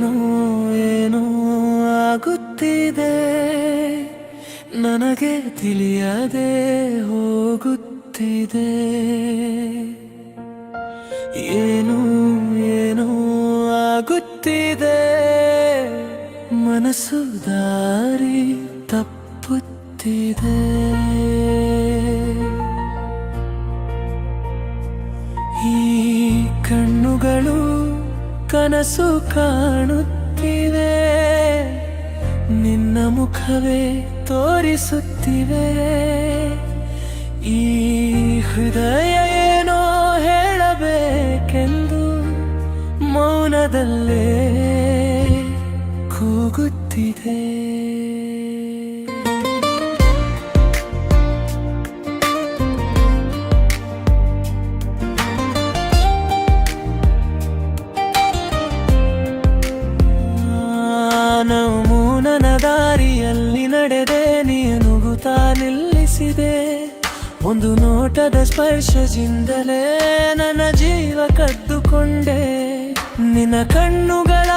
ಏನೋ ಏನೋ ಆಗುತ್ತಿದೆ, ನನಗೆ ತಿಳಿಯದೆ ಹೋಗುತ್ತಿದೆ. ಏನೋ ಏನೋ ಆಗುತ್ತಿದೆ, ಮನಸ್ಸು ದಾರಿ ತಪ್ಪುತ್ತಿದೆ. ಈ ಕಣ್ಣುಗಳು ಕನಸು ಕಾಣುತ್ತಿವೆ, ನಿನ್ನ ಮುಖವೇ ತೋರಿಸುತ್ತಿವೆ. ಈ ಹೃದಯ ಏನೋ ಹೇಳಬೇಕೆಂದು ಮೌನದಲ್ಲೇ ಕೂಗುತ್ತಿದೆ. ನನ್ನ ದಾರಿಯಲ್ಲಿ ನಡೆದೆ, ನೀನುಗುತ್ತಾ ನಿಲ್ಲಿಸಿದೆ. ಒಂದು ನೋಟದ ಸ್ಪರ್ಶದಿಂದಲೇ ನನ್ನ ಜೀವ ಕದ್ದುಕೊಂಡೆ. ನಿನ್ನ ಕಣ್ಣುಗಳ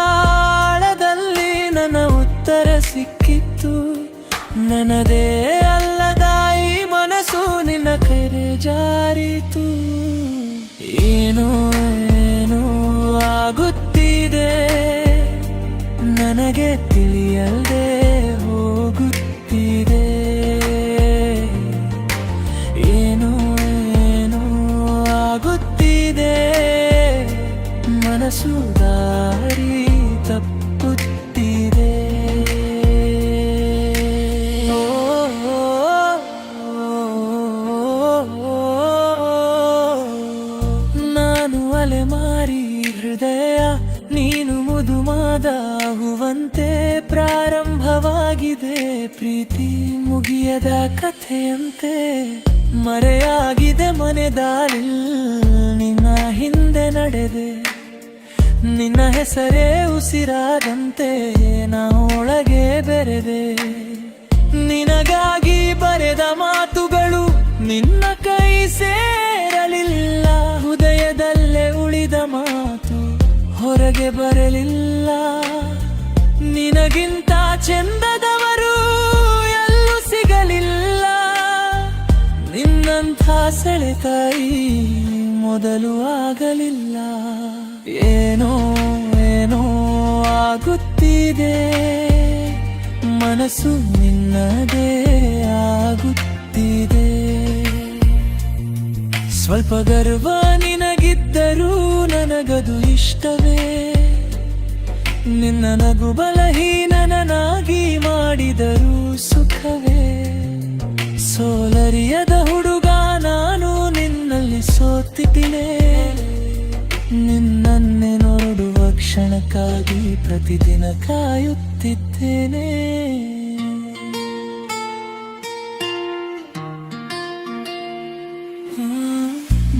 ಆಳದಲ್ಲಿ ನನ್ನ ಉತ್ತರ ಸಿಕ್ಕಿತ್ತು. ನನ್ನದೇ ಅಲ್ಲದ ಈ ಮನಸ್ಸು ನಿನ್ನ ಕೈಗೆ ಜಾರಿತು. ಏನೋ ಏನೋ ಆಗುತ್ತಿದೆ, ನನಗೆ ತಿಳಿಯದೆ ಹೋಗುತ್ತಿದೆ. ಏನೋ ಏನೋ ಆಗುತ್ತಿದೆ, ಮನಸ್ಸು ದಾರಿ ತಪ್ಪುತ್ತಿದೆ. ನಾನು ಅಲೆಮಾರಿ ಹೃದಯ, ನೀನು ಮುದುಮಾದ ಹೂವಂತೆ. ಪ್ರಾರಂಭವಾಗಿದೆ ಪ್ರೀತಿ, ಮುಗಿಯದ ಕಥೆಯಂತೆ. ಮರೆಯಾಗಿದೆ ಮನೆ ದಾರಿ, ನಿನ್ನ ಹಿಂದೆ ನಡೆದೆ. ನಿನ್ನ ಹೆಸರೇ ಉಸಿರಾದಂತೆ ನಾ ಒಳಗೆ ಬೆರೆದೆ. ನಿನಗಾಗಿ ಬರೆದ ಮಾತುಗಳು ನಿನ್ನ ಕೈ ಸೇರಲಿಲ್ಲ. ಹೃದಯದಲ್ಲೇ ಉಳಿದ ಮಾತು ಹೊರಗೆ ಬರಲಿಲ್ಲ. ನಿನಗಿಂತ ಚೆಂದದವರು ಎಲ್ಲೂ ಸಿಗಲಿಲ್ಲ. ನಿನ್ನಂಥ ಸೆಳೆತಾಯಿ ಮೊದಲು ಆಗಲಿಲ್ಲ. ಏನೋ ಏನೋ ಆಗುತ್ತಿದೆ, ಮನಸ್ಸು ನಿನ್ನದೇ ಆಗುತ್ತಿದೆ. ಸ್ವಲ್ಪ ಗರ್ವ ನಿನಗಿದ್ದರೂ ನನಗದು ಇಷ್ಟವೇ. ನಿನ್ನ ನಗು ಬಲಹೀನನಾಗಿ ಮಾಡಿದರೂ ಸುಖವೇ. ಸೋಲರಿಯದ ಹುಡುಗ ನಾನು ನಿನ್ನಲ್ಲಿ ಸೋತಿದ್ದೇನೆ. ನಿನ್ನನ್ನೇ ನೋಡುವ ಕ್ಷಣಕ್ಕಾಗಿ ಪ್ರತಿದಿನ ಕಾಯುತ್ತಿದ್ದೇನೆ.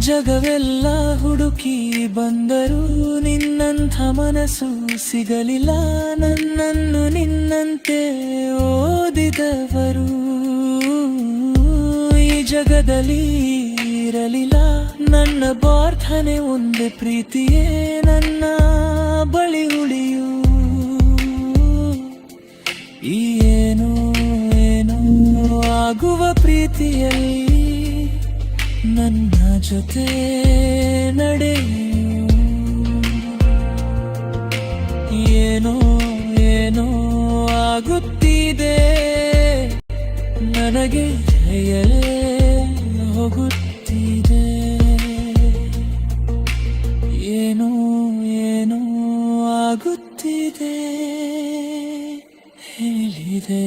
ಜಗವೆಲ್ಲ ಹುಡುಕಿ ಬಂದರೂ ನಿನ್ನಂಥ ಮನಸ್ಸು ಸಿಗಲಿಲ್ಲ. ನನ್ನನ್ನು ನಿನ್ನಂತೆ ಓದಿದವರು ಈ ಜಗದಲ್ಲಿ ಇರಲಿಲ್ಲ. ನನ್ನ ಪ್ರಾರ್ಥನೆ ಒಂದೇ, ಪ್ರೀತಿಯೇ ನನ್ನ ಬಳಿ ಉಳಿಯು. ಈ ಏನೋ ಏನೋ ಆಗುವ ಪ್ರೀತಿಯಲ್ಲಿ ನನ್ನ ಜೊತೆ ನಡೆಯು. ಏನೋ ಏನೋ ಆಗುತ್ತಿದೆ, ನನಗೆ ಜಯಲೇ ಹೋಗುತ್ತಿದೆ. ಏನೋ ಏನೋ ಆಗುತ್ತಿದೆ, ಹೇಳಿದೆ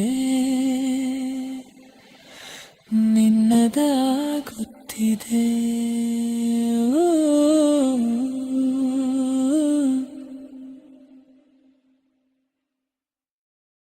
ನಿನ್ನದಾಗುತ್ತಿದೆ.